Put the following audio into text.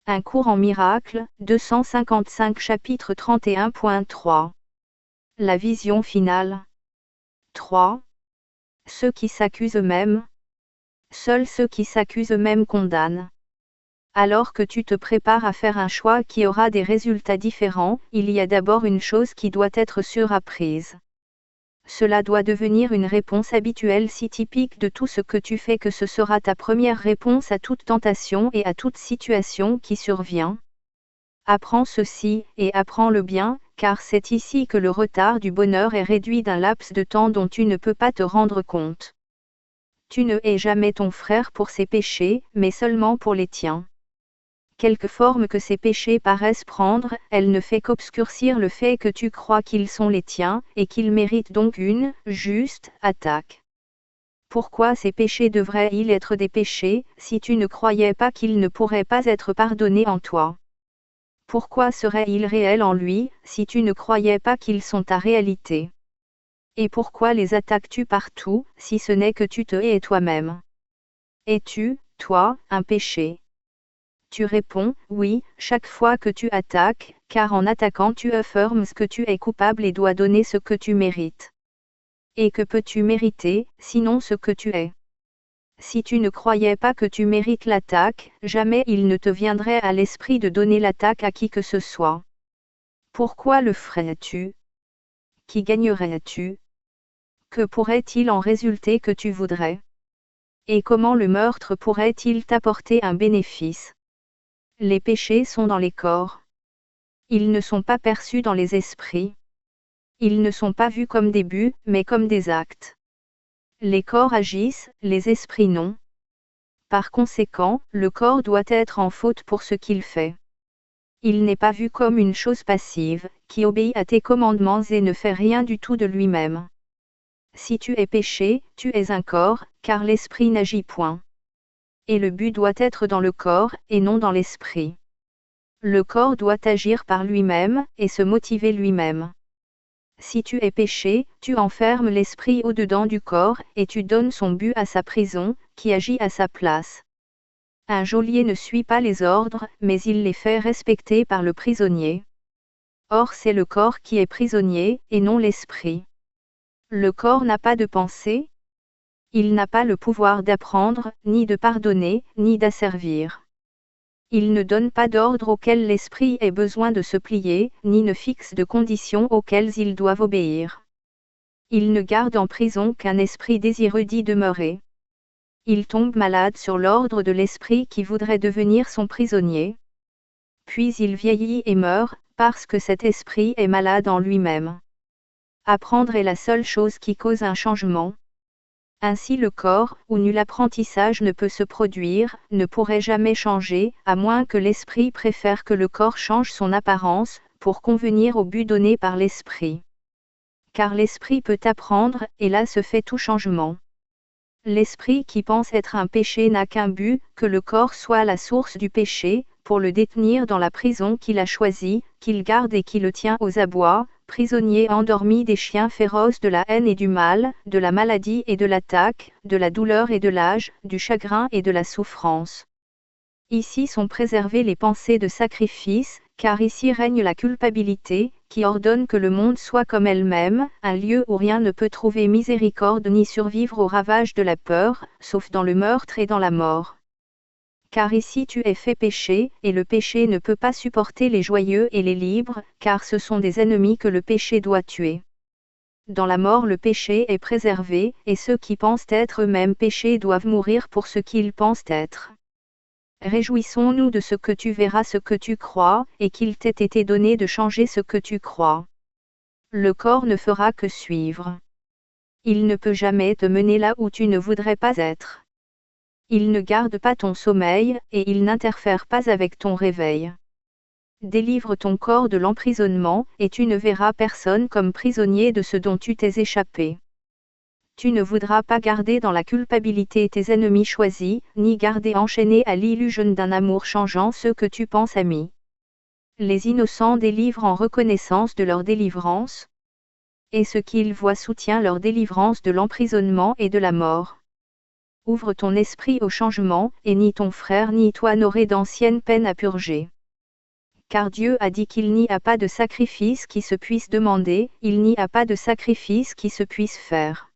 Un cours en miracles, 255 chapitre 31.3. La vision finale. 3. Ceux qui s'accusent eux-mêmes. Seuls ceux qui s'accusent eux-mêmes condamnent. Alors que tu te prépares à faire un choix qui aura des résultats différents, il y a d'abord une chose qui doit être apprise. Cela doit devenir une réponse habituelle si typique de tout ce que tu fais que ce sera ta première réponse à toute tentation et à toute situation qui survient. Apprends ceci, et apprends-le bien, car c'est ici que le retard du bonheur est réduit d'un laps de temps dont tu ne peux pas te rendre compte. Tu ne hais jamais ton frère pour ses péchés, mais seulement pour les tiens. Quelque forme que ces péchés paraissent prendre, elle ne fait qu'obscurcir le fait que tu crois qu'ils sont les tiens, et qu'ils méritent donc une juste attaque. Pourquoi ces péchés devraient-ils être des péchés, si tu ne croyais pas qu'ils ne pourraient pas être pardonnés en toi? Pourquoi seraient-ils réels en lui, si tu ne croyais pas qu'ils sont ta réalité? Et pourquoi les attaques-tu partout, si ce n'est que tu te hais toi-même? Es-tu, toi, un péché? Tu réponds, oui, chaque fois que tu attaques, car en attaquant tu affirmes que tu es coupable et dois donner ce que tu mérites. Et que peux-tu mériter, sinon ce que tu es? Si tu ne croyais pas que tu mérites l'attaque, jamais il ne te viendrait à l'esprit de donner l'attaque à qui que ce soit. Pourquoi le ferais-tu? Qui gagnerais-tu? Que pourrait-il en résulter que tu voudrais? Et comment le meurtre pourrait-il t'apporter un bénéfice? Les péchés sont dans les corps. Ils ne sont pas perçus dans les esprits. Ils ne sont pas vus comme des buts, mais comme des actes. Les corps agissent, les esprits non. Par conséquent, le corps doit être en faute pour ce qu'il fait. Il n'est pas vu comme une chose passive, qui obéit à tes commandements et ne fait rien du tout de lui-même. Si tu es péché, tu es un corps, car l'esprit n'agit point. Et le but doit être dans le corps, et non dans l'esprit. Le corps doit agir par lui-même, et se motiver lui-même. Si tu es péché, tu enfermes l'esprit au-dedans du corps, et tu donnes son but à sa prison, qui agit à sa place. Un geôlier ne suit pas les ordres, mais il les fait respecter par le prisonnier. Or c'est le corps qui est prisonnier, et non l'esprit. Le corps n'a pas de pensée. Il n'a pas le pouvoir d'apprendre, ni de pardonner, ni d'asservir. Il ne donne pas d'ordre auxquels l'esprit ait besoin de se plier, ni ne fixe de conditions auxquelles ils doivent obéir. Il ne garde en prison qu'un esprit désireux d'y demeurer. Il tombe malade sur l'ordre de l'esprit qui voudrait devenir son prisonnier. Puis il vieillit et meurt, parce que cet esprit est malade en lui-même. Apprendre est la seule chose qui cause un changement. Ainsi le corps, où nul apprentissage ne peut se produire, ne pourrait jamais changer, à moins que l'esprit préfère que le corps change son apparence, pour convenir au but donné par l'esprit. Car l'esprit peut apprendre, et là se fait tout changement. L'esprit qui pense être un péché n'a qu'un but, que le corps soit la source du péché, pour le détenir dans la prison qu'il a choisie, qu'il garde et qui le tient aux abois, prisonnier endormi des chiens féroces de la haine et du mal, de la maladie et de l'attaque, de la douleur et de l'âge, du chagrin et de la souffrance. Ici sont préservées les pensées de sacrifice, car ici règne la culpabilité, qui ordonne que le monde soit comme elle-même, un lieu où rien ne peut trouver miséricorde ni survivre aux ravages de la peur, sauf dans le meurtre et dans la mort. Car ici tu es fait péché, et le péché ne peut pas supporter les joyeux et les libres, car ce sont des ennemis que le péché doit tuer. Dans la mort le péché est préservé, et ceux qui pensent être eux-mêmes péchés doivent mourir pour ce qu'ils pensent être. Réjouissons-nous de ce que tu verras ce que tu crois, et qu'il t'ait été donné de changer ce que tu crois. Le corps ne fera que suivre. Il ne peut jamais te mener là où tu ne voudrais pas être. Il ne garde pas ton sommeil, et il n'interfère pas avec ton réveil. Délivre ton corps de l'emprisonnement, et tu ne verras personne comme prisonnier de ce dont tu t'es échappé. Tu ne voudras pas garder dans la culpabilité tes ennemis choisis, ni garder enchaînés à l'illusion d'un amour changeant ceux que tu penses amis. Les innocents délivrent en reconnaissance de leur délivrance. Et ce qu'ils voient soutient leur délivrance de l'emprisonnement et de la mort. Ouvre ton esprit au changement, et ni ton frère ni toi n'aurez d'anciennes peines à purger. Car Dieu a dit qu'il n'y a pas de sacrifice qui se puisse demander, il n'y a pas de sacrifice qui se puisse faire.